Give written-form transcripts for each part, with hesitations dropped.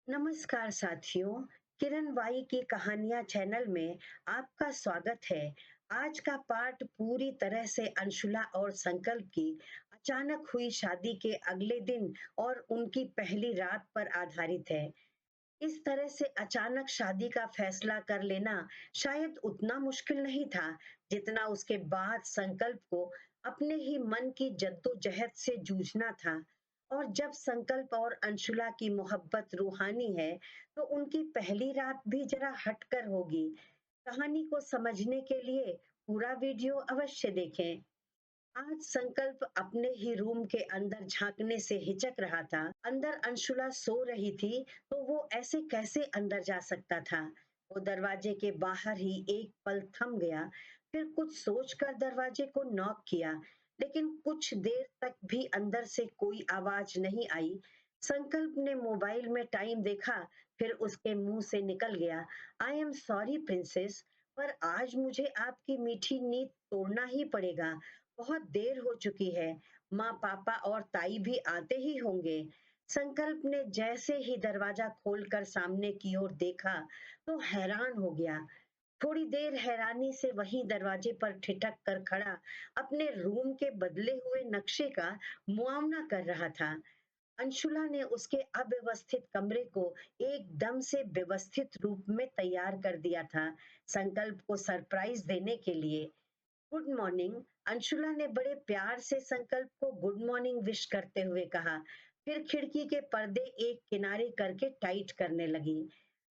नमस्कार साथियों, किरण वाई की कहानियाँ चैनल में आपका स्वागत है। आज का पाठ पूरी तरह से अंशुला और संकल्प की अचानक हुई शादी के अगले दिन और उनकी पहली रात पर आधारित है। इस तरह से अचानक शादी का फैसला कर लेना शायद उतना मुश्किल नहीं था, जितना उसके बाद संकल्प को अपने ही मन की जद्दोजहद से जूझना था। और जब संकल्प और अंशुला की मोहब्बत रूहानी है, तो उनकी पहली रात भी जरा हटकर होगी। कहानी को समझने के लिए पूरा वीडियो अवश्य देखें। आज संकल्प अपने ही रूम के अंदर झांकने से हिचक रहा था। अंदर अंशुला सो रही थी, तो वो ऐसे कैसे अंदर जा सकता था। वो दरवाजे के बाहर ही एक पल थम गया, फिर कुछ सोचकर दरवाजे को नॉक किया, लेकिन कुछ देर तक भी अंदर से कोई आवाज नहीं आई। संकल्प ने मोबाइल में टाइम देखा, फिर उसके मुंह से निकल गया, आई एम सॉरी प्रिंसेस, पर आज मुझे आपकी मीठी नींद तोड़ना ही पड़ेगा। बहुत देर हो चुकी है। माँ पापा और ताई भी आते ही होंगे। संकल्प ने जैसे ही दरवाजा खोलकर सामने की ओर देखा, तो हैरान हो गया। थोड़ी देर हैरानी से वहीं दरवाजे पर ठिठक कर खड़ा अपने रूम के बदले हुए नक्शे का मुआवना कर रहा था। अंशुला ने उसके अव्यवस्थित कमरे को एकदम से व्यवस्थित रूप में तैयार कर दिया था, संकल्प को सरप्राइज देने के लिए। Good morning. अंशुला ने बड़े प्यार से संकल्प को गुड मॉर्निंग विश करते हुए कहा, फिर खिड़की के पर्दे एक किनारे करके टाइट करने लगी।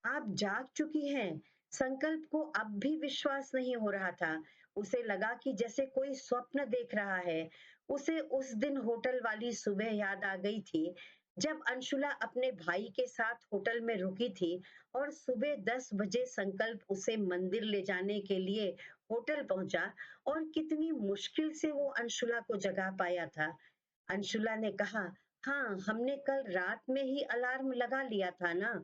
आप जाग चुकी हैं। संकल्प को अब भी विश्वास नहीं हो रहा था। उसे लगा कि जैसे कोई स्वप्न देख रहा है। उसे उस दिन होटल वाली सुबह याद आ गई थी, जब अंशुला अपने भाई के साथ होटल में रुकी थी और सुबह 10 बजे संकल्प उसे मंदिर ले जाने के लिए होटल पहुंचा, और कितनी मुश्किल से वो अंशुला को जगा पाया था। अंशुला ने कहा, हाँ, हमने कल रात में ही अलार्म लगा लिया था ना।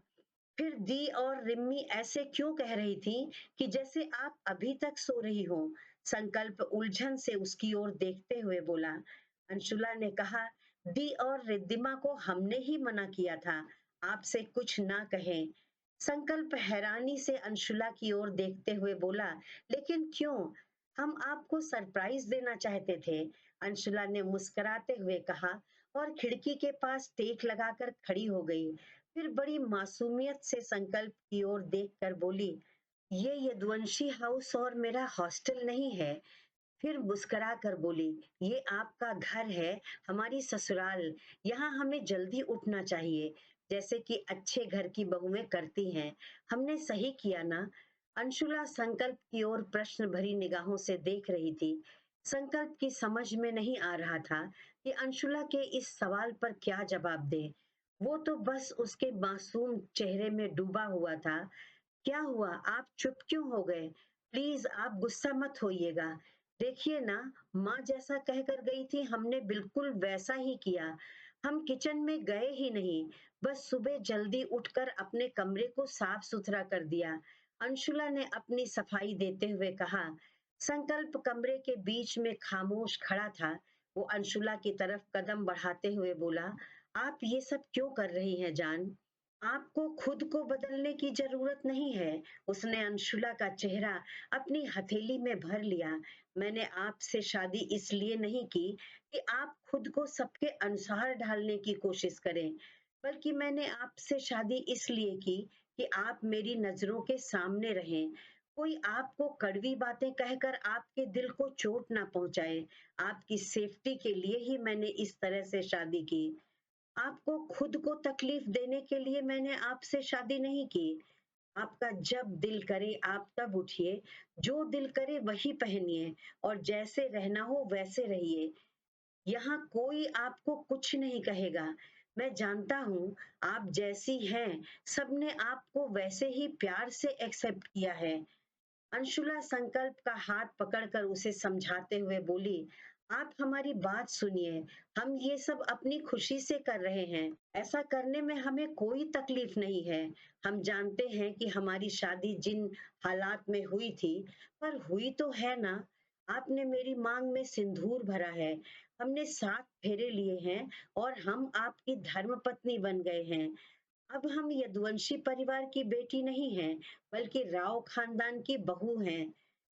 फिर दी और रिम्मी ऐसे क्यों कह रही थी कि जैसे आप अभी तक सो रही हो। संकल्प उलझन से उसकी ओर देखते हुए बोला। अंशुला ने कहा, दी और रिद्धिमा को हमने ही मना किया था, आपसे कुछ ना कहें। संकल्प हैरानी से अंशुला की ओर देखते हुए बोला, लेकिन क्यों? हम आपको सरप्राइज देना चाहते थे। अंशुला ने मुस्कुराते हुए कहा, और खिड़की के पास टेक लगाकर खड़ी हो गई। फिर बड़ी मासूमियत से संकल्प की ओर देखकर बोली, ये यदुवंशी हाउस और मेरा हॉस्टल नहीं है। फिर मुस्कुरा कर बोली, ये आपका घर है, हमारी ससुराल। यहाँ हमें जल्दी उठना चाहिए, जैसे कि अच्छे घर की बहुएं करती हैं। हमने सही किया ना? अंशुला संकल्प की ओर प्रश्न भरी निगाहों से देख रही थी। संकल्प की समझ में नहीं आ रहा था कि अंशुला के इस सवाल पर क्या जवाब दे। वो तो बस उसके मासूम चेहरे में डूबा हुआ था। क्या हुआ? आप चुप क्यों हो गए? प्लीज आप गुस्सा मत होइएगा। देखिए ना, माँ जैसा कहकर गई थी हमने बिल्कुल वैसा ही किया। हम किचन में गए ही नहीं, बस सुबह जल्दी उठकर अपने कमरे को साफ सुथरा कर दिया। अंशुला ने अपनी सफाई देते हुए कहा। संकल्प कमरे के बीच में खामोश खड़ा था। वो अंशुला की तरफ कदम बढ़ाते हुए बोला, आप ये सब क्यों कर रही हैं जान? आपको खुद को बदलने की जरूरत नहीं है। उसने अंशुला का चेहरा अपनी हथेली में भर लिया। मैंने आपसे शादी इसलिए नहीं की कि आप खुद को सबके अनुसार ढालने की कोशिश करें, बल्कि मैंने आपसे शादी इसलिए की कि आप मेरी नजरों के सामने रहें। कोई आपको कड़वी बातें कहकर आपके दिल को चोट ना पहुंचाए। आपकी सेफ्टी के लिए ही मैंने इस तरह से शादी की। आपको खुद को तकलीफ देने के लिए मैंने आपसे शादी नहीं की। आपका जब दिल करे आप तब उठिए, जो दिल करे वही पहनिए, और जैसे रहना हो वैसे रहिए। यहाँ कोई आपको कुछ नहीं कहेगा। मैं जानता हूँ, आप जैसी हैं, सबने आपको वैसे ही प्यार से एक्सेप्ट किया है। अंशुला संकल्प का हाथ पकड़कर उसे समझाते हुए बोली, आप हमारी बात सुनिए। हम ये सब अपनी खुशी से कर रहे हैं। ऐसा करने में हमें कोई तकलीफ नहीं है। हम जानते हैं कि हमारी शादी जिन हालात में हुई थी, पर हुई तो है ना। आपने मेरी मांग में सिंदूर भरा है, हमने 7 फेरे लिए हैं, और हम आपकी धर्मपत्नी बन गए हैं। अब हम यदुवंशी परिवार की बेटी नहीं हैं, बल्कि राव खानदान की बहू हैं।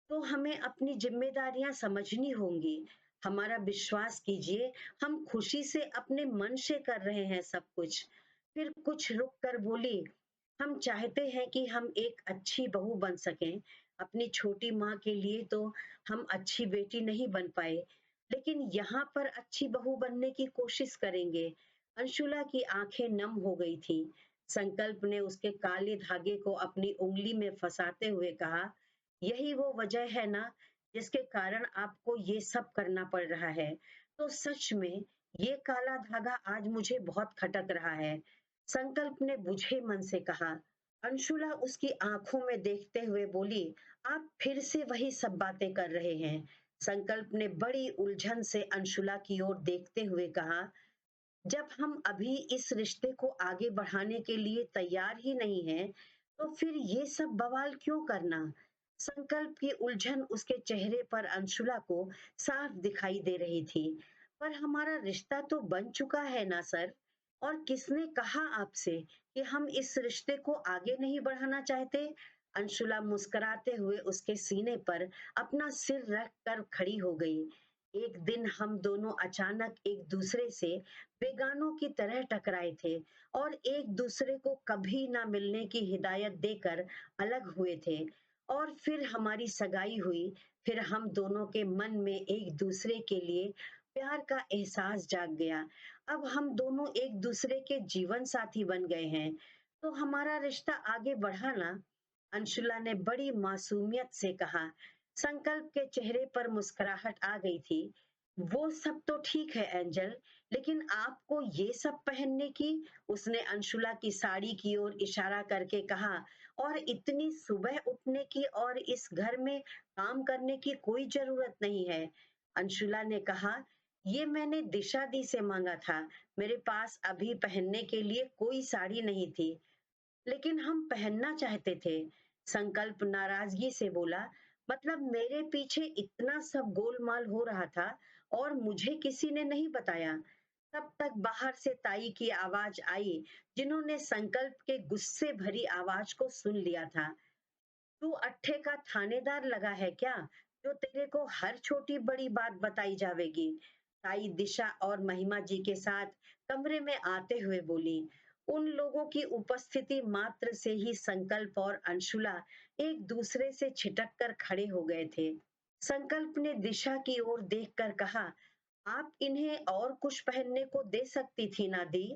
तो हमें अपनी जिम्मेदारियां समझनी होंगी। हमारा विश्वास कीजिए, हम खुशी से अपने मन से कर रहे हैं सब कुछ। फिर कुछ रुक कर बोली, हम चाहते हैं कि हम एक अच्छी बहू बन सकें। अपनी छोटी माँ के लिए तो हम अच्छी बेटी नहीं बन पाए, लेकिन यहाँ पर अच्छी बहू बनने की कोशिश करेंगे। अंशुला की आंखें नम हो गई थी। संकल्प ने उसके काले धागे को अपनी उंगली में फंसाते हुए कहा, यही वो वजह है ना जिसके कारण आपको ये सब करना पड़ रहा है। तो सच में ये काला धागा आज मुझे बहुत खटक रहा है। संकल्प ने बुझे मन से कहा। अंशुला उसकी आंखों में देखते हुए बोली, आप फिर से वही सब बातें कर रहे हैं। संकल्प ने बड़ी उलझन से अंशुला की ओर देखते हुए कहा, जब हम अभी इस रिश्ते को आगे बढ़ाने के लिए तैयार ही नहीं हैं, तो फिर ये सब बवाल क्यों करना? संकल्प की उलझन उसके चेहरे पर अंशुला को साफ दिखाई दे रही थी। पर हमारा रिश्ता तो बन चुका है ना सर? और किसने कहा आपसे कि हम इस रिश्ते को आगे नहीं बढ़ाना चाहते? अंशुला मुस्कुराते हुए उसके सीने पर अपना सिर रख कर खड़ी हो गई। एक दिन हम दोनों अचानक एक दूसरे से बेगानों की तरह टकराए थे और एक दूसरे को कभी ना मिलने की हिदायत देकर अलग हुए थे। और फिर हमारी सगाई हुई। फिर हम दोनों के मन में एक दूसरे के लिए प्यार का एहसास जाग गया। अब हम दोनों एक दूसरे के जीवन साथी बन गए हैं। तो हमारा रिश्ता आगे बढ़ाना। अंशुला ने बड़ी मासूमियत से कहा। संकल्प के चेहरे पर मुस्कुराहट आ गई थी। वो सब तो ठीक है एंजल, लेकिन आपको ये सब पहनने की, उसने अंशुला की साड़ी की ओर इशारा करके कहा, और इतनी सुबह उठने की और इस घर में काम करने की कोई जरूरत नहीं है। अंशुला ने कहा, ये मैंने दिशा दी से मांगा था। मेरे पास अभी पहनने के लिए कोई साड़ी नहीं थी, लेकिन हम पहनना चाहते थे। संकल्प नाराजगी से बोला, मतलब मेरे पीछे इतना सब गोलमाल हो रहा था और मुझे किसी ने नहीं बताया। तब तक बाहर से ताई की आवाज आई, जिन्होंने संकल्प के गुस्से भरी आवाज को सुन लिया था। तू अट्ठे का थानेदार लगा है क्या, जो तेरे को हर छोटी बड़ी बात बताई जावेगी? ताई दिशा और महिमा जी के साथ कमरे में आते हुए बोली। उन लोगों की उपस्थिति मात्र से ही संकल्प और अंशुला एक दूसरे से छिटक कर खड़े हो गए थे। संकल्प ने दिशा की ओर देखकर कहा, आप इन्हें और कुछ पहनने को दे सकती थी ना दी।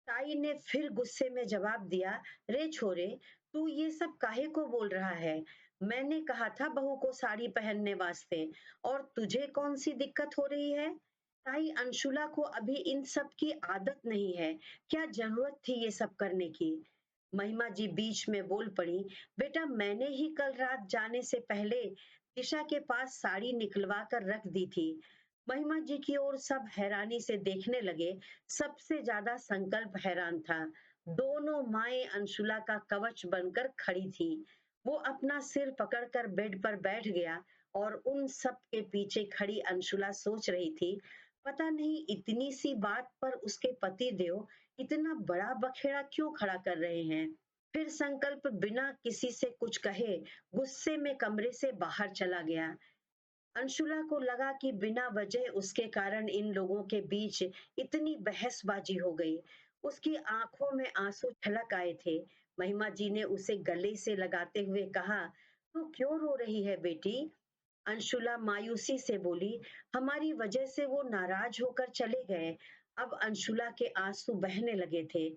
ताई ने फिर गुस्से में जवाब दिया, रे छोरे, तू ये सब काहे को बोल रहा है? मैंने कहा था बहू को साड़ी पहनने वास्ते, और तुझे कौन सी दिक्कत हो रही है? ताई, अंशुला को अभी इन सब की आदत नहीं है। क्या जरूरत थी ये सब करने की? महिमा जी बीच में बोल पड़ी, बेटा मैंने ही कल रात जाने से पहले दिशा के पास साड़ी निकलवा कर रख दी थी। महिमा जी की ओर सब हैरानी से देखने लगे। सबसे ज्यादा संकल्प हैरान था। दोनों माएं अंशुला का कवच बनकर खड़ी थी। वो अपना सिर पकड़कर बेड पर बैठ गया और उन सब के पीछे खड़ी अंशुला सोच रही थी, पता नहीं इतनी सी बात पर उसके पति देव इतना बड़ा बखेड़ा क्यों खड़ा कर रहे हैं। फिर संकल्प बिना किसी से कुछ कहे गुस्से में कमरे से बाहर चला गया। अंशुला को लगा कि बिना वजह उसके कारण इन लोगों के बीच इतनी बहसबाजी हो गई। उसकी आंखों में आंसू छलक आए थे। महिमा जी ने उसे गले से लगाते हुए कहा, तू क्यों रो रही है बेटी? अंशुला मायूसी से बोली, हमारी वजह से वो नाराज होकर चले गए। अब अंशुला के आंसू बहने लगे थे।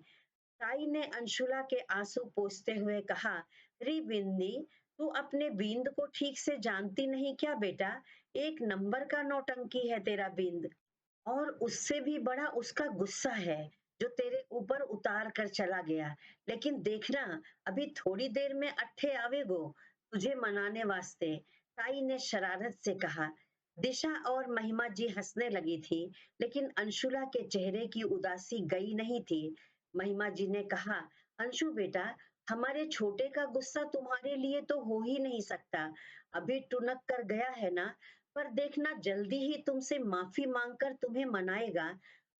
ताई ने अंशुला के आंसू पोंछते हुए कहा, री बिंदी, तू अपने बींद को ठीक से जानती नहीं क्या बेटा? एक नंबर का नौटंकी है तेरा बींद, और उससे भी बड़ा उसका गुस्सा है जो तेरे ऊपर उतार कर चला गया। लेकिन देखना, अभी थोड़ी देर में अट्ठे आवेगो तुझे मनाने वास्ते। ताई ने शरारत से कहा। दिशा और महिमा जी हंसने लगी थी, लेकिन अंशुला के चेहरे की उदासी गई नहीं थी। महिमा जी ने कहा, अंशु बेटा, हमारे छोटे का गुस्सा तुम्हारे लिए तो हो ही नहीं सकता। अभी टुनक कर गया है ना, पर देखना जल्दी ही तुमसे माफी मांगकर तुम्हें मनाएगा।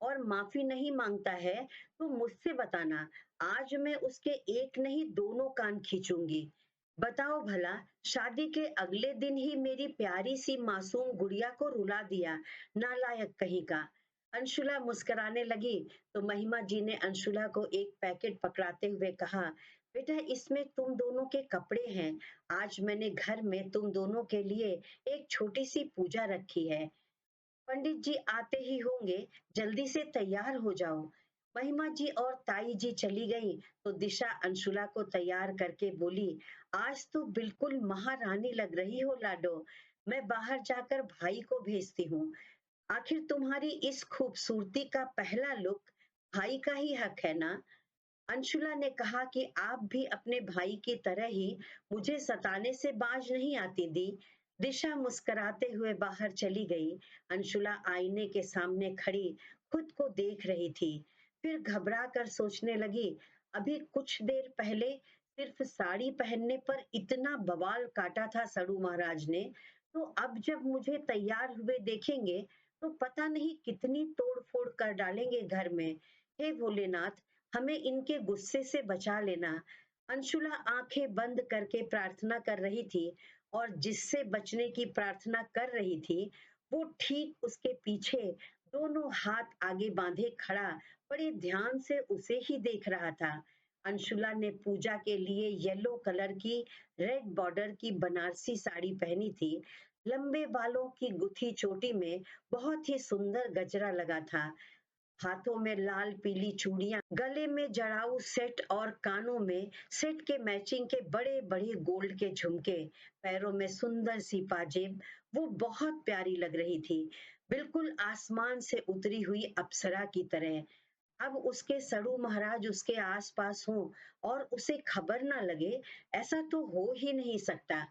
और माफी नहीं मांगता है तो मुझसे बताना, आज मैं उसके एक नहीं दोनों कान खींचूंगी। बताओ भला, शादी के अगले दिन ही मेरी प्यारी सी मासूम गुड़िया को रुला दिया, नालायक कहीं का। अंशुला मुस्कुराने लगी तो महिमा जी ने अंशुला को एक पैकेट पकड़ाते हुए कहा, बेटा इसमें तुम दोनों के कपड़े हैं। आज मैंने घर में तुम दोनों के लिए एक छोटी सी पूजा रखी है। पंडित जी आते ही होंगे, जल्दी से तैयार हो जाओ। महिमा जी और ताई जी चली गई तो दिशा अंशुला को तैयार करके बोली, आज तो बिल्कुल महारानी लग रही हो लाडो। मैं बाहर जाकर भाई को भेजती हूँ। आखिर तुम्हारी इस खूबसूरती का पहला लुक भाई का ही हक है ना। अंशुला ने कहा कि आप भी अपने भाई की तरह ही मुझे सताने से बाज नहीं आती दी। दिशा मुस्कुराते हुए बाहर चली गई। अंशुला आईने के सामने खड़ी खुद को देख रही थी, फिर घबरा कर सोचने लगी, अभी कुछ देर पहले सिर्फ साड़ी पहनने पर इतना बवाल काटा था सड़ू महाराज ने, तो अब जब मुझे तैयार हुए देखेंगे तो पता नहीं कितनी तोड़ फोड़ कर डालेंगे घर में। हे भोलेनाथ, हमें इनके गुस्से से बचा लेना। अंशुला आंखें बंद करके प्रार्थना कर रही थी और जिससे बचने की प्रार्थना कर रही थी वो ठीक उसके पीछे दोनों हाथ आगे बांधे खड़ा बड़े ध्यान से उसे ही देख रहा था। अंशुला ने पूजा के लिए येलो कलर की रेड बॉर्डर की बनारसी साड़ी पहनी थी। लंबे बालों की गुथी चोटी में बहुत ही सुंदर गजरा लगा था। हाथों में लाल पीली चूड़ियां, गले में जड़ाऊ सेट और कानों में सेट के मैचिंग के बड़े बड़े गोल्ड के झुमके, पैरों में सुंदर सी पाजेब। वो बहुत प्यारी लग रही थी, बिल्कुल आसमान से उतरी हुई अप्सरा की तरह। अब उसके सड़ू महाराज उसके आसपास हों और उसे खबर ना लगे, ऐसा तो हो ही नहीं सकता।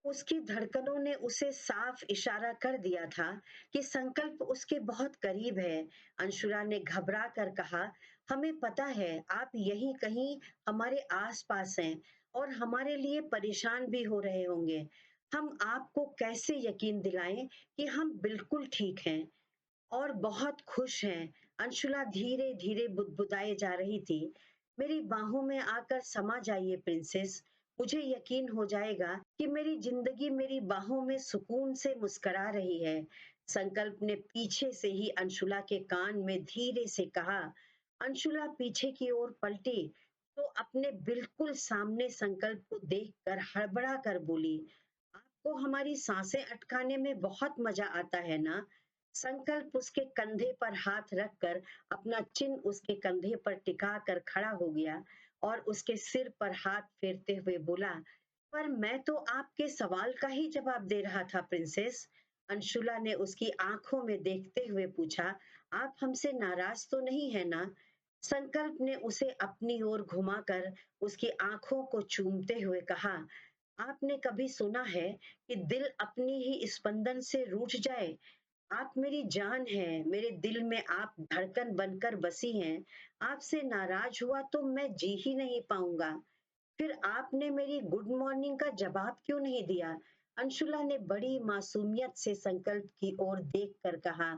उसकी धड़कनों ने उसे साफ इशारा कर दिया था कि संकल्प उसके बहुत करीब है। अंशुला ने घबरा कर कहा, हमें पता है आप यहीं कहीं हमारे आसपास हैं और हमारे लिए परेशान भी हो रहे होंगे। हम आपको कैसे यकीन दिलाएं कि हम बिल्कुल ठीक हैं और बहुत खुश हैं। अंशुला धीरे धीरे बुदबुदाए जा रही थी, मेरी बाहों में आकर समा जाइए प्रिंसेस। मुझे यकीन हो जाएगा कि मेरी जिंदगी मेरी बाहों में सुकून से मुस्कुरा रही है। संकल्प ने पीछे से ही अंशुला के कान में धीरे से कहा। अंशुला पीछे की ओर पलटी तो अपने बिल्कुल सामने संकल्प को देखकर हड़बड़ा कर बोली, आपको हमारी सांसें अटकाने में बहुत मजा आता है ना। संकल्प उसके कंधे पर हाथ रखकर अपना चिन्ह उसके कंधे पर टिका कर खड़ा हो गया और उसके सिर पर हाथ फेरते हुए बोला, पर मैं तो आपके सवाल का ही जवाब दे रहा था प्रिंसेस। अंशुला ने उसकी आंखों में देखते हुए पूछा, आप हमसे नाराज तो नहीं है ना। संकल्प ने उसे अपनी ओर घुमाकर उसकी आंखों को चूमते हुए कहा, आपने कभी सुना है कि दिल अपनी ही स्पंदन से रूठ जाए। आप मेरी जान हैं, मेरे दिल में आप धड़कन बनकर बसी हैं। आपसे नाराज हुआ तो मैं जी ही नहीं पाऊंगा। फिर आपने मेरी गुड मॉर्निंग का जवाब क्यों नहीं दिया। अंशुला ने बड़ी मासूमियत से संकल्प की ओर देखकर कहा,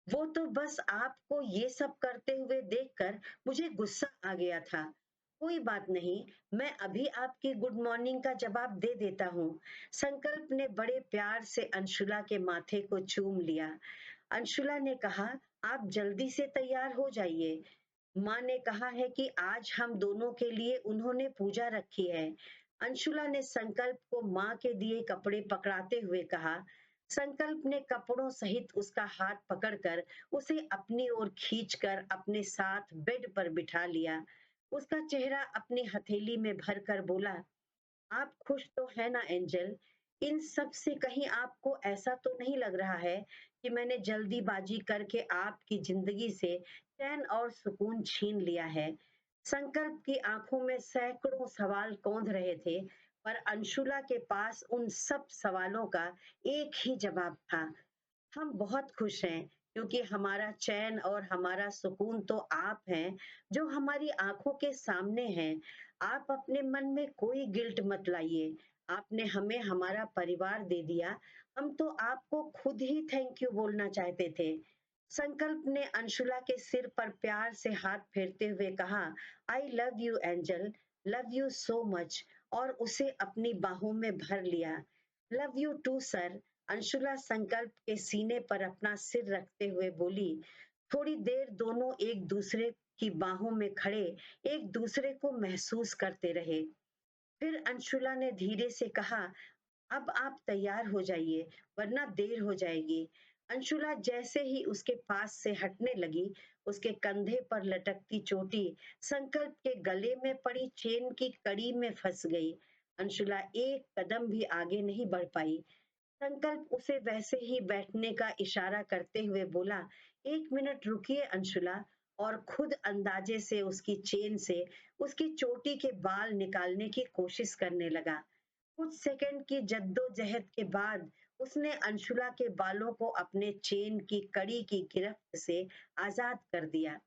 वो तो बस आपको ये सब करते हुए देखकर मुझे गुस्सा आ गया था। कोई बात नहीं, मैं अभी आपकी गुड मॉर्निंग का जवाब दे देता हूँ। संकल्प ने बड़े प्यार से अंशुला के माथे को चूम लिया। अंशुला ने कहा, आप जल्दी से तैयार हो जाइए। माँ ने कहा है कि आज हम दोनों के लिए उन्होंने पूजा रखी है। अंशुला ने संकल्प को माँ के दिए कपड़े पकड़ाते हुए कहा। संकल्प ने कपड़ों सहित उसका हाथ पकड़कर उसे अपनी ओर खींचकर अपने साथ बेड पर बिठा लिया। उसका चेहरा अपनी हथेली में भरकर बोला, आप खुश तो है ना एंजल। इन सब से कहीं आपको ऐसा तो नहीं लग रहा है कि मैंने जल्दीबाजी करके आपकी जिंदगी से चैन और सुकून छीन लिया है। संकल्प की आंखों में सैकड़ों सवाल कौंध रहे थे, पर अंशुला के पास उन सब सवालों का एक ही जवाब था, हम बहुत खुश हैं क्योंकि हमारा चैन और हमारा सुकून तो आप हैं जो हमारी आंखों के सामने हैं। आप अपने मन में कोई गिल्ट मत लाइए। आपने हमें हमारा परिवार दे दिया। हम तो आपको खुद ही थैंक यू बोलना चाहते थे। संकल्प ने अंशुला के सिर पर प्यार से हाथ फेरते हुए कहा, I love you angel, love you so much, और उसे अपनी बाहों में भर लिया। Love you too sir, Anshula Sankalp के सीने पर अपना सिर रखते हुए बोली। थोड़ी देर दोनों एक दूसरे की बाहों में खड़े एक दूसरे को महसूस करते रहे। फिर अंशुला ने धीरे से कहा, अब आप तैयार हो जाइए, वरना देर हो जाएगी। अंशुला जैसे ही उसके पास से हटने लगी, उसके कंधे पर लटकती चोटी संकल्प के गले में पड़ी चेन की कड़ी में फंस गई। अंशुला एक कदम भी आगे नहीं बढ़ पाई। संकल्प उसे वैसे ही बैठने का इशारा करते हुए बोला, एक मिनट रुकिए अंशुला, और खुद अंदाजे से उसकी चेन से उसकी चोटी के बाल निकालने की कोशिश करने लगा। कुछ सेकंड की जद्दोजहद के बाद उसने अंशुला के बालों को अपने चेन की कड़ी की गिरफ्त से आजाद कर दिया।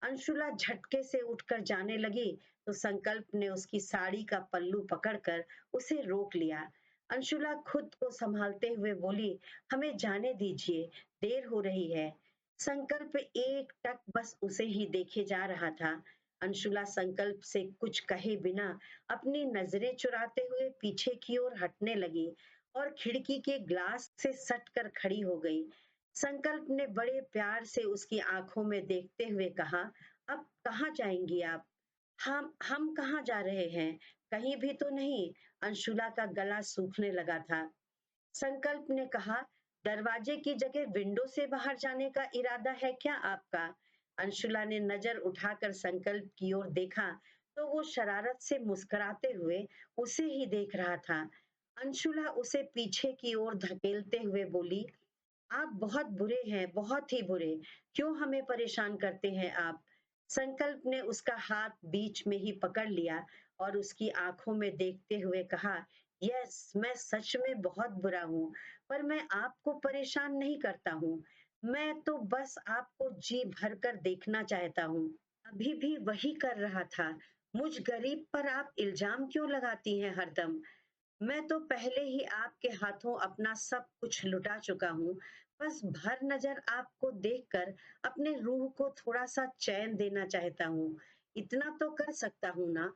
अंशुला झटके से उठकर जाने लगी तो संकल्प ने उसकी साड़ी का पल्लू पकड़कर उसे रोक लिया। अंशुला खुद को संभालते हुए बोली, हमें जाने दीजिए, देर हो रही है। संकल्प एक टक बस उसे ही देखे जा रहा था। अंशुला संकल्प से कुछ कहे बिना अपनी नजरें चुराते हुए पीछे की ओर हटने लगी और खिड़की के ग्लास से सट कर खड़ी हो गई। संकल्प ने बड़े प्यार से उसकी आंखों में देखते हुए कहा, अब कहाँ जाएंगी आप? हम कहाँ जा रहे हैं? कहीं भी तो नहीं। अंशुला का गला सूखने लगा था। संकल्प ने कहा, दरवाजे की जगह विंडो से बाहर जाने का इरादा है क्या आपका? अंशुला ने नजर उठाकर संकल्प की ओर देखा तो वो शरारत से मुस्कुराते हुए उसे ही देख रहा था। अंशुला उसे पीछे की ओर धकेलते हुए बोली, आप बहुत बुरे हैं, बहुत ही बुरे। क्यों हमें परेशान करते हैं आप? संकल्प ने उसका हाथ बीच में ही पकड़ लिया और उसकी आंखों में देखते हुए कहा, यस, मैं सच में बहुत बुरा हूँ, पर मैं आपको परेशान नहीं करता हूँ। मैं तो बस आपको जी भर कर देखना चाहता हूँ। अभी भी वही कर रहा था। मुझ गरीब पर आप इल्जाम क्यों लगाती हैं हरदम? मैं तो पहले ही आपके हाथों अपना सब कुछ लुटा चुका हूँ। बस भर नजर आपको देखकर अपने रूह को थोड़ा सा चैन देना चाहता हूँ। इतना तो कर सकता हूँ ना?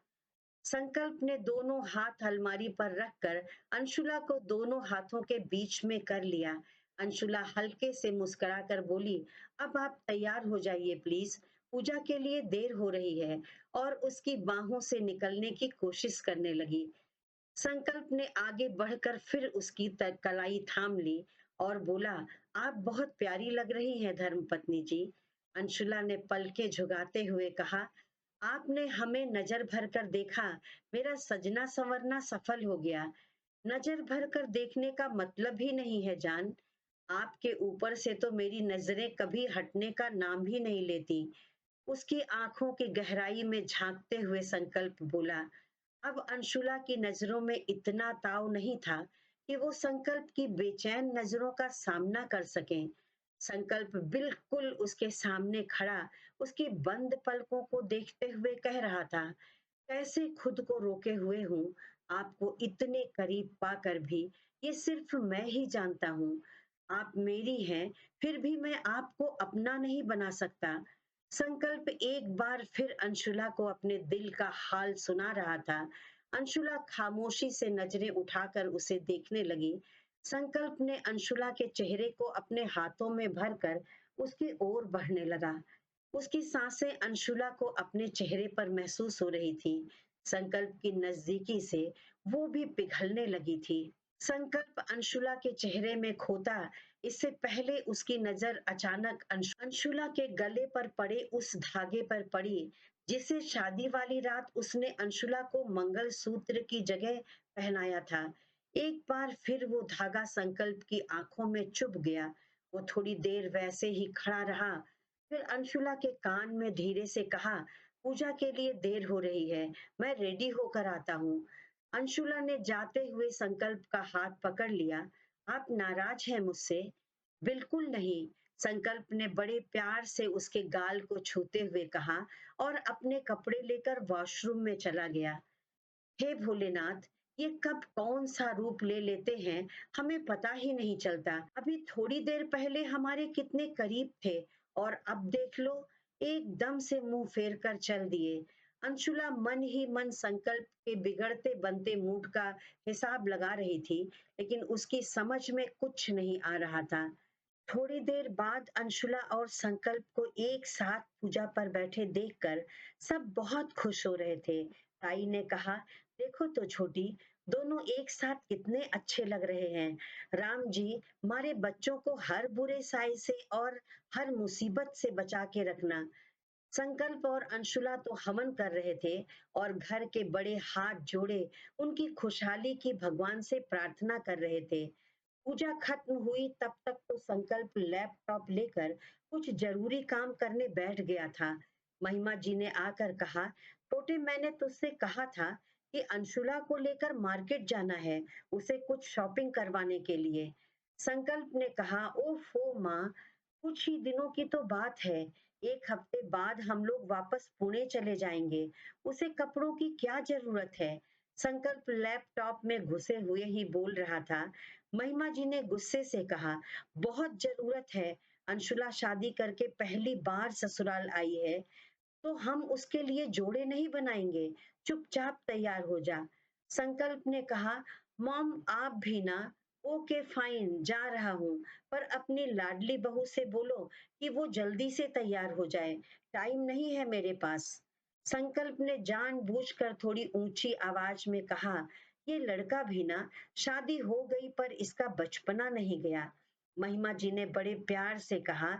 संकल्प ने दोनों हाथ अलमारी पर रखकर अंशुला को दोनों हाथों के बीच में कर लिया। अंशुला हल्के से मुस्कुराकर बोली, अब आप तैयार हो जाइए प्लीज, पूजा के लिए देर हो रही है, और उसकी बाहों से निकलने की कोशिश करने लगी। संकल्प ने आगे बढ़कर फिर उसकी कलाई थाम ली और बोला, आप बहुत प्यारी लग रही हैं धर्मपत्नी जी। अंशुला ने पलकें झुकाते हुए कहा, आपने हमें नजर भर कर देखा, मेरा सजना संवरना सफल हो गया। नजर भर कर देखने का मतलब ही नहीं है जान। आपके ऊपर से तो मेरी नजरें कभी हटने का नाम ही नहीं लेती। उसकी आंखों की गहराई में झांकते हुए संकल्प बोला। अब अंशुला की नजरों में इतना ताव नहीं था कि वो संकल्प की बेचैन नजरों का सामना कर सकें। संकल्प बिल्कुल उसके सामने खड़ा उसकी बंद पलकों को देखते हुए कह रहा था, कैसे खुद को रोके हुए हूँ, आपको इतने करीब पाकर भी ये सिर्फ मैं ही जानता हूँ। आप मेरी हैं, फिर भी मैं आपको अपना नहीं बना सकता। संकल्प एक बार फिर अंशुला को अपने दिल का हाल सुना रहा था। अंशुला खामोशी से नजरें उठाकर उसे देखने लगी। संकल्प ने अंशुला के चेहरे को अपने हाथों में भरकर उसकी ओर बढ़ने लगा। उसकी सांसें अंशुला को अपने चेहरे पर महसूस हो रही थी। संकल्प की नजदीकी से वो भी पिघलने लगी थी। संकल्प अंशुला के चेहरे में खोता इससे पहले उसकी नजर अचानक अंशुला के गले पर पड़े उस धागे पर पड़ी जिसे शादी वाली रात उसने अंशुला को मंगल सूत्र की जगह पहनाया था। एक बार फिर वो धागा संकल्प की आंखों में चुभ गया। वो थोड़ी देर वैसे ही खड़ा रहा, फिर अंशुला के कान में धीरे से कहा, पूजा के लिए देर हो रही है, मैं रेडी होकर आता हूँ। अंशुला ने जाते हुए संकल्प का हाथ पकड़ लिया। आप नाराज हैं मुझसे? बिल्कुल नहीं, संकल्प ने बड़े प्यार से उसके गाल को छूते हुए कहा और अपने कपड़े लेकर वॉशरूम में चला गया। हे भोलेनाथ, ये कब कौन सा रूप ले लेते हैं, हमें पता ही नहीं चलता। अभी थोड़ी देर पहले हमारे कितने करीब थे और अब देख लो, एकदम से मुंह फेर कर चल दिए। अंशुला मन ही मन संकल्प के बिगड़ते बनते मूड का हिसाब लगा रही थी, लेकिन उसकी समझ में कुछ नहीं आ रहा था। थोड़ी देर बाद अंशुला और संकल्प को एक साथ पूजा पर बैठे देखकर सब बहुत खुश हो रहे थे। ताई ने कहा, देखो तो छोटी, दोनों एक साथ कितने अच्छे लग रहे हैं। राम जी, हमारे बच्चों को हर बुरे साय से और हर मुसीबत से बचा के रखना। संकल्प और अंशुला तो हवन कर रहे थे और घर के बड़े हाथ जोड़े उनकी खुशहाली की भगवान से प्रार्थना कर रहे थे। पूजा खत्म हुई तब तक तो संकल्प लैपटॉप लेकर कुछ जरूरी काम करने बैठ गया था। महिमा जी ने आकर कहा, छोटे, मैंने तुझसे कहा था कि अंशुला को लेकर मार्केट जाना है, उसे कुछ शॉपिंग करवाने के लिए। संकल्प ने कहा, ओफो माँ, कुछ ही दिनों की तो बात है। एक हफ्ते बाद हम लोग वापस पुणे चले जाएंगे। उसे कपड़ों की क्या जरूरत है? संकल्प लैपटॉप में घुसे हुए ही बोल रहा था। महिमा जी ने गुस्से से कहा, बहुत जरूरत है। अंशुला शादी करके पहली बार ससुराल आई है, तो हम उसके लिए जोड़े नहीं बनाएंगे। चुपचाप तैयार हो जा। संकल्प ने कहा, मॉम आप भी ना। ओके फाइन, जा रहा हूँ, पर अपनी लाडली बहू से बोलो कि वो जल्दी से तैयार हो जाए, टाइम नहीं है मेरे पास। संकल्प ने जानबूझकर थोड़ी ऊंची आवाज में कहा, ये लड़का भी ना, शादी हो गई पर इसका बचपना नहीं गया। महिमा जी ने बड़े प्यार से कहा,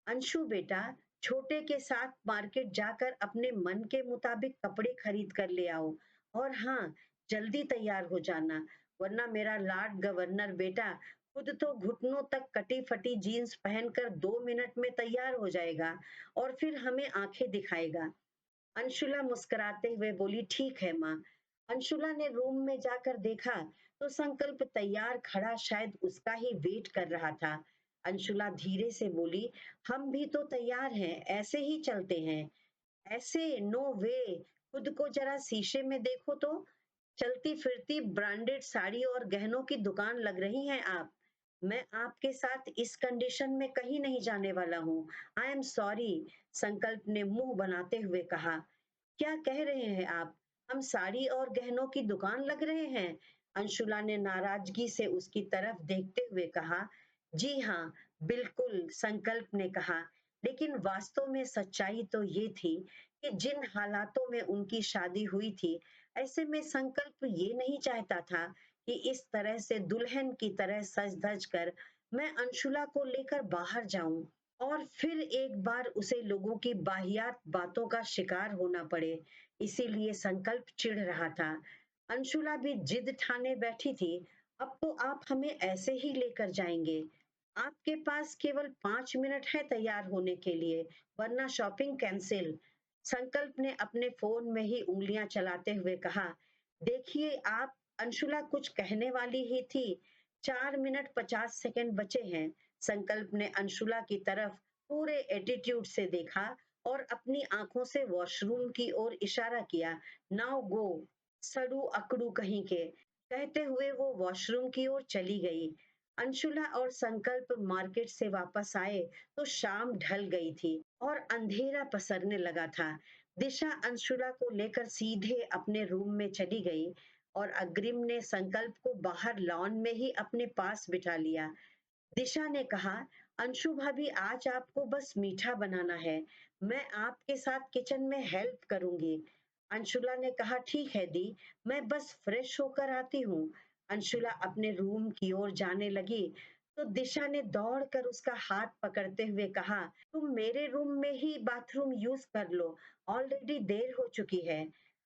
अंशु बेटा, छोटे के साथ मार्केट जाकर अपने मन के मुताबिक कपड़े खरीद कर ले आओ। और हाँ, जल्दी तैयार हो जाना, वरना मेरा लाड गवर्नर बेटा खुद तो घुटनों तक कटी फटी जीन्स पहनकर 2 मिनट में तैयार हो जाएगा और फिर हमें आंखें दिखाएगा। अंशुला मुस्कुराते हुए बोली, ठीक है माँ। अंशुला ने रूम में जाकर देखा तो संकल्प तैयार खड़ा शायद उसका ही वेट कर रहा था। अंशुला धीरे से बोली, हम भी तो तैयार हैं, ऐसे ही चलते हैं। ऐसे नो वे, खुद को जरा शीशे में देखो तो, चलती फिरती ब्रांडेड साड़ी और गहनों की दुकान लग रही हैं आप। मैं आपके साथ इस कंडीशन में कहीं नहीं जाने वाला हूँ। I am sorry. संकल्प ने मुंह बनाते हुए कहा, क्या कह रहे हैं आप? हम साड़ी और गहनों की दुकान लग रहे हैं? अंशुला ने नाराजगी से उसकी तरफ देखते हुए कहा, जी हाँ, बिल्कुल, संकल्प ने कहा। लेकिन वास्तव में सच्चाई तो ये थी कि जिन हालातों में उनकी शादी हुई थी, ऐसे में संकल्प ये नहीं चाहता था कि इस तरह से दुल्हन की तरह सज धज कर मैं अंशुला को लेकर बाहर जाऊं और फिर एक बार उसे लोगों की बाहियात बातों का शिकार होना पड़े। इसीलिए संकल्प चिढ़ रहा था। अंशुला भी जिद ठाने बैठी थी, अब तो आप हमें ऐसे ही लेकर जाएंगे। आपके पास केवल 5 मिनट है तैयार होने के लिए, वरना शॉपिंग कैंसिल। संकल्प ने अपने फोन में ही उंगलियां चलाते हुए कहा, देखिए आप, अंशुला कुछ कहने वाली ही थी। 4 मिनट 50 सेकंड बचे हैं। संकल्प ने अंशुला की तरफ पूरे एटीट्यूड से देखा और अपनी आंखों से वॉशरूम की ओर इशारा किया, नाउ गो, सड़ू अकड़ू कहीं के। कहते हुए वो वॉशरूम की ओर चली गई। अंशुला और संकल्प मार्केट से वापस आए तो शाम ढल गई थी और अंधेरा पसरने लगा था। दिशा अंशुला को लेकर सीधे अपने रूम में चली गई और अग्रिम ने संकल्प को बाहर लॉन में ही अपने पास बिठा लिया। दिशा ने कहा, अंशु भाभी, आज आपको बस मीठा बनाना है, मैं आपके साथ किचन में हेल्प करूंगी। अंशुला ने कहा, ठीक है दी, मैं बस फ्रेश होकर आती हूँ। अंशुला अपने रूम की ओर जाने लगी तो दिशा ने दौड़कर उसका हाथ पकड़ते हुए कहा, तुम मेरे रूम में ही बाथरूम यूज कर लो, ऑलरेडी देर हो चुकी है।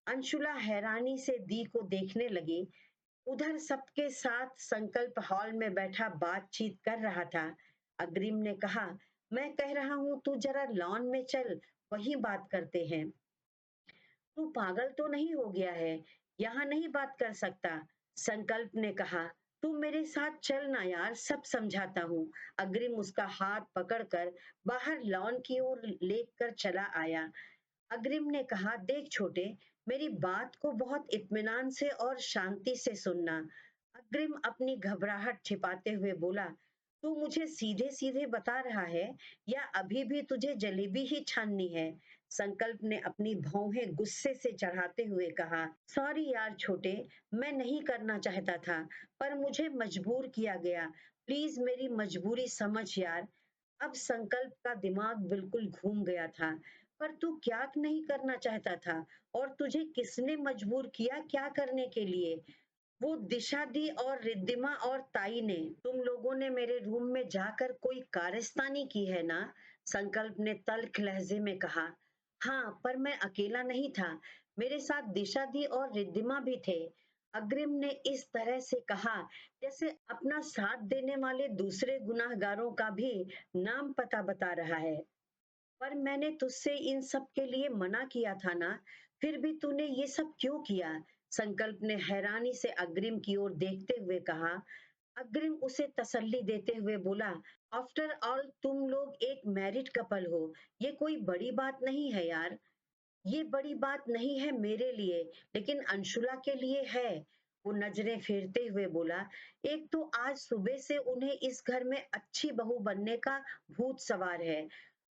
अंशुला हैरानी से दी को देखने लगी। उधर सबके साथ संकल्प हॉल में बैठा बातचीत कर रहा था। अग्रिम ने कहा, मैं कह रहा हूँ तू जरा लॉन में चल, वहीं बात करते हैं। तू पागल तो नहीं हो गया है? यहाँ नहीं बात कर सकता। संकल्प ने कहा, तू मेरे साथ चल ना यार, सब समझाता हूँ। अग्रिम उसका हाथ पकड़कर बाहर लॉन की ओर लेकर चला आया। अग्रिम ने कहा, देख छोटे, मेरी बात को बहुत इत्मीनान से और शांति से सुनना। अग्रिम अपनी घबराहट छिपाते हुए बोला, तू मुझे सीधे सीधे बता रहा है या अभी भी तुझे जलेबी ही छाननी है? संकल्प ने अपनी भौहें गुस्से से चढ़ाते हुए कहा, सॉरी यार छोटे, मैं नहीं करना चाहता था, पर मुझे मजबूर किया गया। प्लीज मेरी मजबूरी समझ यार। अब संकल्प का दिमाग बिल्कुल घूम गया था। पर तू क्या नहीं करना चाहता था? और तुझे किसने मजबूर किया क्या करने के लिए? वो दिशा दी और रिद्धिमा और ताई ने, तुम लोगों ने मेरे रूम में जाकर कोई कारस्तानी की है ना? संकल्प ने तल्ख लहजे में कहा। हाँ, पर मैं अकेला नहीं था। मेरे साथ दिशा दी और रिद्धिमा भी थे। अग्रिम ने इस तरह से कहा जैसे अपना साथ देने वाले दूसरे गुनाहगारों का भी नाम पता बता रहा है। पर मैंने तुझसे इन सब के लिए मना किया था ना, फिर भी तूने ये सब क्यों किया? संकल्प ने हैरानी से अग्रिम की ओर देखते हुए कहा। अग्रिम उसे तसल्ली देते हुए बोला, आफ्टर ऑल तुम लोग एक मैरिड कपल हो, ये कोई बड़ी बात नहीं है यार। ये बड़ी बात नहीं है मेरे लिए, लेकिन अंशुला के लिए है। वो नजरें फेरते हुए बोला, एक तो आज सुबह से उन्हें इस घर में अच्छी बहू बनने का भूत सवार है।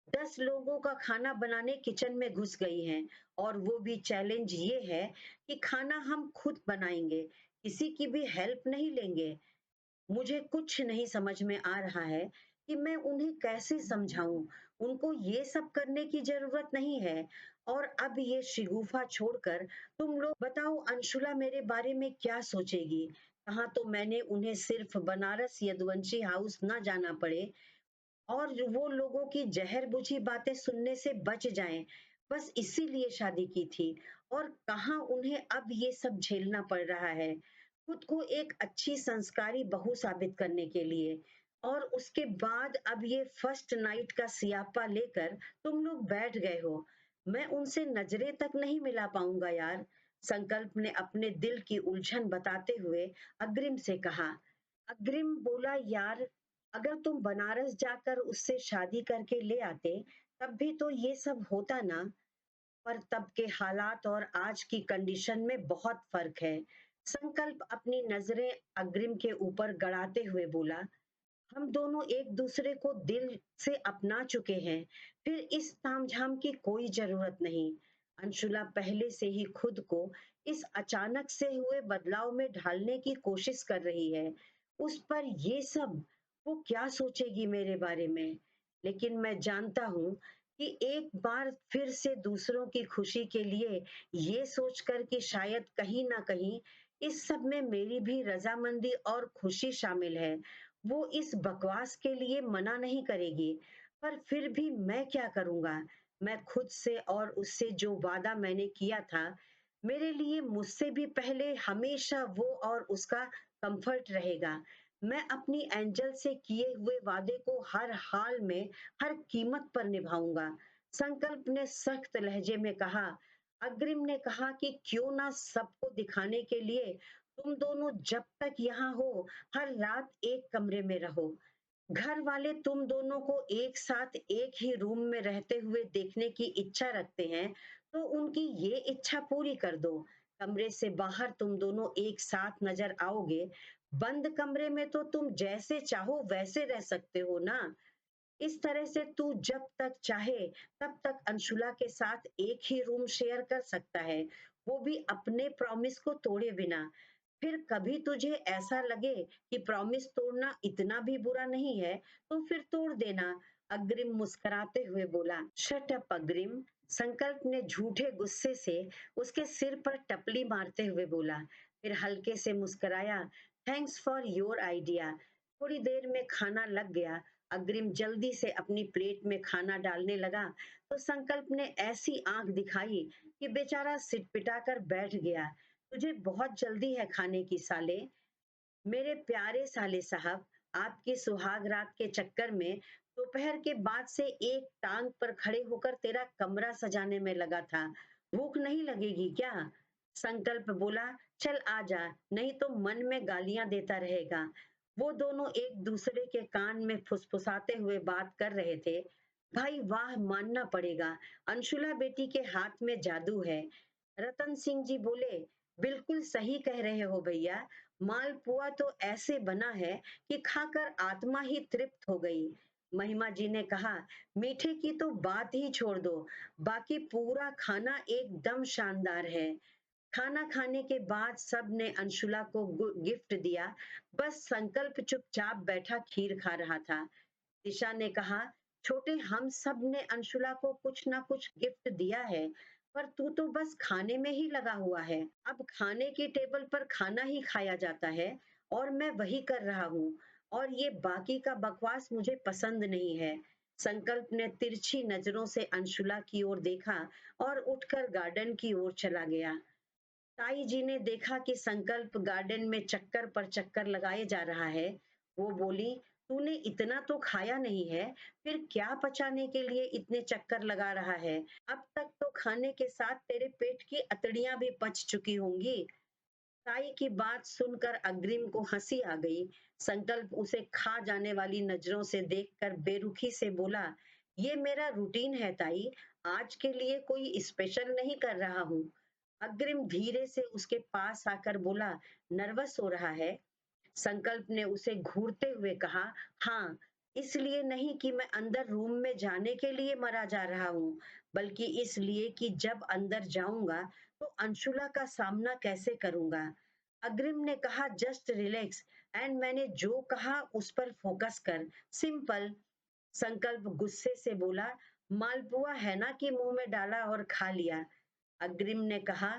10 लोगों का खाना बनाने किचन में घुस गई हैं, और वो भी चैलेंज ये है कि खाना हम खुद बनाएंगे, किसी की भी हेल्प नहीं लेंगे। मुझे कुछ नहीं समझ में आ रहा है कि मैं उन्हें कैसे समझाऊं। उनको ये सब करने की जरूरत नहीं है। और अब ये शिगुफा छोड़कर तुम लोग बताओ, अंशुला मेरे बारे में क्या सोचेगी? कहाँ तो मैंने उन्हें सिर्फ बनारस यदुवंशी हाउस ना जाना पड़े और वो लोगों की जहर बुझी बातें सुनने से बच जाएं, बस इसीलिए शादी की थी। और कहाँ उन्हें अब ये सब झेलना पड़ रहा है, खुद को एक अच्छी संस्कारी बहू साबित करने के लिए। और उसके बाद अब ये फर्स्ट नाइट का सियापा लेकर तुम लोग बैठ गए हो। मैं उनसे नजरें तक नहीं मिला पाऊंगा यार। संकल्प ने अपने दिल की उलझन बताते हुए अग्रिम से कहा। अग्रिम बोला, यार अगर तुम बनारस जाकर उससे शादी करके ले आते, तब भी तो ये सब होता ना। पर तब के हालात और आज की कंडीशन में बहुत फर्क है। संकल्प अपनी नजरें अग्रिम के ऊपर गड़ाते हुए बोला, हम दोनों एक दूसरे को दिल से अपना चुके हैं, फिर इस तामझाम की कोई जरूरत नहीं। अंशुला पहले से ही खुद को इस अचानक से हुए बदलाव में ढालने की कोशिश कर रही है। उस पर ये सब, वो क्या सोचेगी मेरे बारे में? लेकिन मैं जानता हूँ कि एक बार फिर से दूसरों की खुशी के लिए ये सोचकर कि शायद कहीं ना कहीं इस सब में मेरी भी रजामंदी और खुशी शामिल है, वो इस बकवास के लिए मना नहीं करेगी। पर फिर भी मैं क्या करूंगा? मैं खुद से और उससे जो वादा मैंने किया था, मेरे लिए मुझसे भी पहले हमेशा वो और उसका कंफर्ट रहेगा। मैं अपनी एंजल से किए हुए वादे को हर हाल में, हर कीमत पर निभाऊंगा। संकल्प ने सख्त लहजे में कहा। अग्रिम ने कहा कि क्यों ना सबको दिखाने के लिए तुम दोनों जब तक यहाँ हो हर रात एक कमरे में रहो। घर वाले तुम दोनों को एक साथ एक ही रूम में रहते हुए देखने की इच्छा रखते हैं, तो उनकी ये इच्छा पूरी कर दो। कमरे से बाहर तुम दोनों एक साथ नजर आओगे। बंद कमरे में तो तुम जैसे चाहो वैसे रह सकते हो ना। इस तरह से तू जब तक चाहे तब तक अंशुला के साथ एक ही रूम शेयर कर सकता है, वो भी अपने प्रॉमिस को तोड़े बिना। फिर कभी तुझे ऐसा लगे कि प्रॉमिस तोड़ना इतना भी बुरा नहीं है, तो फिर तोड़ देना। अग्रिम मुस्कुराते हुए बोला। शट अप अग्रिम। संकल्प ने झूठे गुस्से से उसके सिर पर टपली मारते हुए बोला, फिर हल्के से मुस्कुराया। Thanks for your idea. थोड़ी देर में खाना लग गया। अग्रिम जल्दी से अपनी प्लेट में खाना डालने लगा, तो संकल्प ने ऐसी आंख दिखाई कि बेचारा सिटपिटा कर बैठ गया। तुझे बहुत जल्दी है खाने की साले। मेरे प्यारे साले साहब, आपकी सुहाग रात के चक्कर में दोपहर के बाद से एक टांग पर खड़े होकर तेरा कमरा सजाने में लगा था। भूख नहीं लगेगी क्या? संकल्प बोला, चल आ जा, नहीं तो मन में गालियां देता रहेगा। वो दोनों एक दूसरे के कान में फुसफुसाते हुए बात कर रहे थे। भाई वाह, मानना पड़ेगा, अंशुला बेटी के हाथ में जादू है। रतन सिंह जी बोले, बिल्कुल सही कह रहे हो भैया। मालपुआ तो ऐसे बना है कि खाकर आत्मा ही तृप्त हो गई। महिमा जी ने कहा, मीठे की तो बात ही छोड़ दो, बाकी पूरा खाना एकदम शानदार है। खाना खाने के बाद सब ने अंशुला को गिफ्ट दिया। बस संकल्प चुपचाप बैठा खीर खा रहा था। दिशा ने कहा, छोटे, हम सब ने अंशुला को कुछ ना कुछ गिफ्ट दिया है, पर तू तो बस खाने में ही लगा हुआ है। अब खाने की टेबल पर खाना ही खाया जाता है और मैं वही कर रहा हूँ, और ये बाकी का बकवास मुझे पसंद नहीं है। संकल्प ने तिरछी नजरों से अंशुला की ओर देखा और उठकर गार्डन की ओर चला गया। ताई जी ने देखा कि संकल्प गार्डन में चक्कर पर चक्कर लगाए जा रहा है। वो बोली, तूने इतना तो खाया नहीं है, फिर क्या पचाने के लिए इतने चक्कर लगा रहा है? अब तक तो खाने के साथ तेरे पेट की अतड़ियां भी पच चुकी होंगी। ताई की बात सुनकर अग्रिम को हंसी आ गई। संकल्प उसे खा जाने वाली नजरों से देखकर बेरुखी से बोला, ये मेरा रूटीन है ताई, आज के लिए कोई स्पेशल नहीं कर रहा हूँ। अग्रिम धीरे से उसके पास आकर बोला, नर्वस हो रहा है? संकल्प ने उसे घूरते हुए कहा, हाँ, इसलिए नहीं कि मैं अंदर रूम में जाने के लिए मरा जा रहा हूँ, बल्कि इसलिए कि जब अंदर जाऊंगा तो अंशुला का सामना कैसे करूंगा। अग्रिम ने कहा, जस्ट रिलैक्स एंड मैंने जो कहा उस पर फोकस कर, सिंपल। संकल्प गुस्से से बोला, मालपुआ है ना कि मुंह में डाला और खा लिया। अग्रिम ने कहा,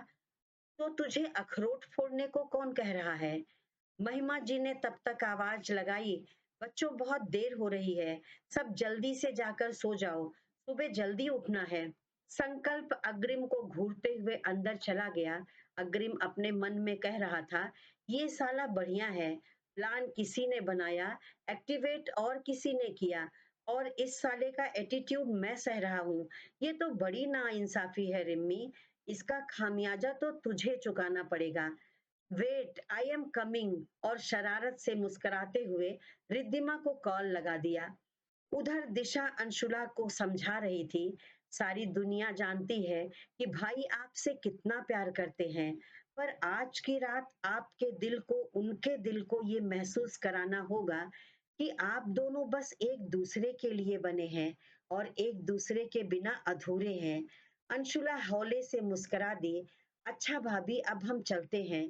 तो तुझे अखरोट फोड़ने को कौन कह रहा है? महिमा जी ने तब तक आवाज लगाई, बच्चों, बहुत देर हो रही है, सब जल्दी से जाकर सो जाओ, सुबह जल्दी उठना है। संकल्प अग्रिम को घूरते हुए अंदर चला गया। अग्रिम अपने मन में कह रहा था, ये साला बढ़िया है, प्लान किसी ने बनाया, एक्टिवेट और किसी ने किया, और इस साले का एटीट्यूड मैं सह रहा हूँ। ये तो बड़ी नाइंसाफी है रिम्मी, इसका खामियाजा तो तुझे चुकाना पड़ेगा। Wait, I am coming. और शरारत से मुस्कुराते हुए रिद्धिमा को कॉल लगा दिया। उधर दिशा अंशुला को समझा रही थी, सारी दुनिया जानती है कि भाई आपसे कितना प्यार करते हैं, पर आज की रात आपके दिल को, उनके दिल को ये महसूस कराना होगा कि आप दोनों बस एक दूसरे के लिए बने हैं और एक दूसरे के बिना अधूरे हैं। अंशुला हौले से मुस्कुरा दी, अच्छा भाभी, अब हम चलते हैं।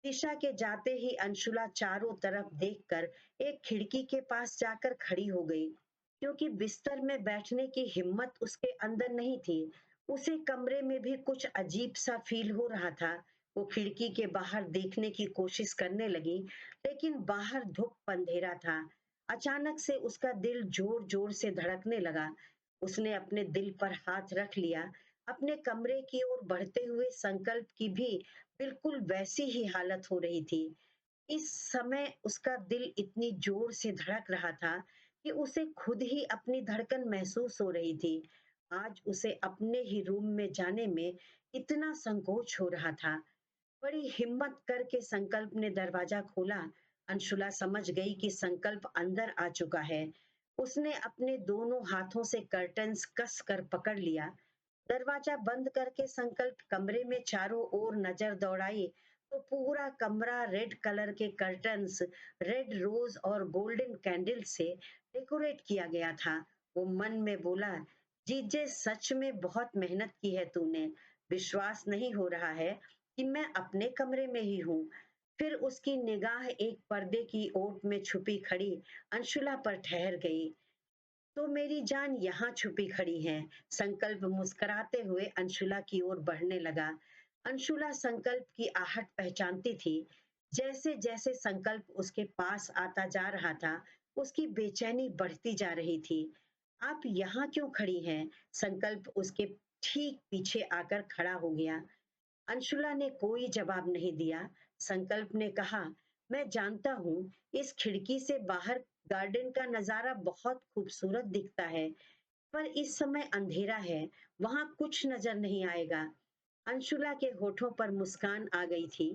दिशा के जाते ही अंशुला चारों तरफ देखकर एक खिड़की के पास जाकर खड़ी हो गई, क्योंकि बिस्तर में बैठने की हिम्मत उसके अंदर नहीं थी। उसे कमरे में भी कुछ अजीब सा फील हो रहा था। वो खिड़की के बाहर देखने की कोशिश करने लगी, लेकिन बाहर धूप अंधेरा था। अचानक से उसका दिल जोर जोर से धड़कने लगा। उसने अपने दिल पर हाथ रख लिया। अपने कमरे की ओर बढ़ते हुए संकल्प की भी बिल्कुल वैसी ही हालत हो रही थी। इस समय उसका दिल इतनी जोर से धड़क रहा था कि उसे खुद ही अपनी धड़कन महसूस हो रही थी। आज उसे अपने ही रूम में जाने में इतना संकोच हो रहा था। बड़ी हिम्मत करके संकल्प ने दरवाजा खोला। अंशुला समझ गई कि संकल्प अंदर आ चुका है। उसने अपने दोनों हाथों से कर्टन्स कस कर पकड़ लिया। दरवाजा बंद करके संकल्प कमरे में चारों ओर नजर दौड़ाई तो पूरा कमरा रेड कलर के कर्टन्स, रेड रोज और गोल्डन कैंडल से डेकोरेट किया गया था। वो मन में बोला, जीजे, सच में बहुत मेहनत की है तूने। विश्वास नहीं हो रहा है कि मैं अपने कमरे में ही हूँ। फिर उसकी निगाह एक पर्दे की ओट में छुपी खड़ी अंशुला पर ठहर गई। तो मेरी जान यहाँ छुपी खड़ी है। संकल्प मुस्कुराते हुए अंशुला की ओर बढ़ने लगा। अंशुला संकल्प की आहट पहचानती थी। जैसे जैसे संकल्प उसके पास आता जा रहा था, उसकी बेचैनी बढ़ती जा रही थी। आप यहाँ क्यों खड़ी हैं? संकल्प उसके ठीक पीछे आकर खड़ा हो गया। अंशुला ने कोई जवाब नहीं दिया। संकल्प ने कहा, मैं जानता हूँ इस खिड़की से बाहर गार्डन का नजारा बहुत खूबसूरत दिखता है, पर इस समय अंधेरा है, वहां कुछ नजर नहीं आएगा। अंशुला के होठों पर मुस्कान आ गई थी।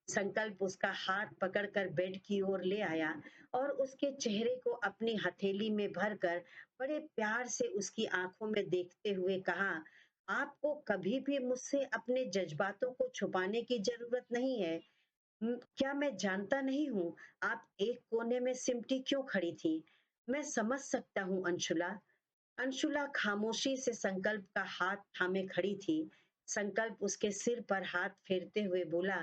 संकल्प उसका हाथ पकड़कर बेड की ओर ले आया और उसके चेहरे को अपनी हथेली में भरकर बड़े प्यार से उसकी आंखों में देखते हुए कहा, आपको कभी भी मुझसे अपने जज़्बातों को छुपाने की ज़रूरत नहीं है। क्या मैं जानता नहीं हूँ, आप एक कोने में सिमटी क्यों खड़ी थीं? मैं समझ सकता हूँ अंशुला। अंशुला खामोशी से संकल्प का हाथ थामे खड़ी थी। संकल्प उसके सिर पर हाथ फेरते हुए बोला,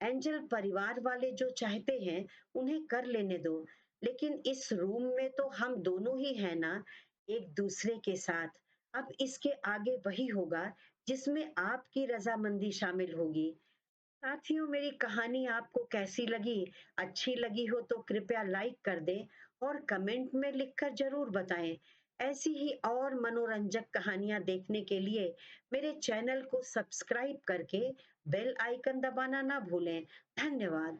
एंजल परिवार वाले जो चाहते हैं, उन्हें कर लेने दो। लेकिन इस रूम में तो हम दोनों ही हैं ना, एक दूसरे के साथ। अब इसके आगे वही होगा, जिसमें आपकी रज़ामंदी शामिल होगी। साथियों, मेरी कहानी आपको कैसी लगी? अच्छी लगी हो तो कृपया लाइक कर दें और कमेंट में लिखकर ज़रूर बताएं। ऐसी ही और मनोरंजक कहानियाँ देखने के लिए मेरे चैनल को सब्सक्राइब करके बेल आइकन दबाना ना भूलें। धन्यवाद।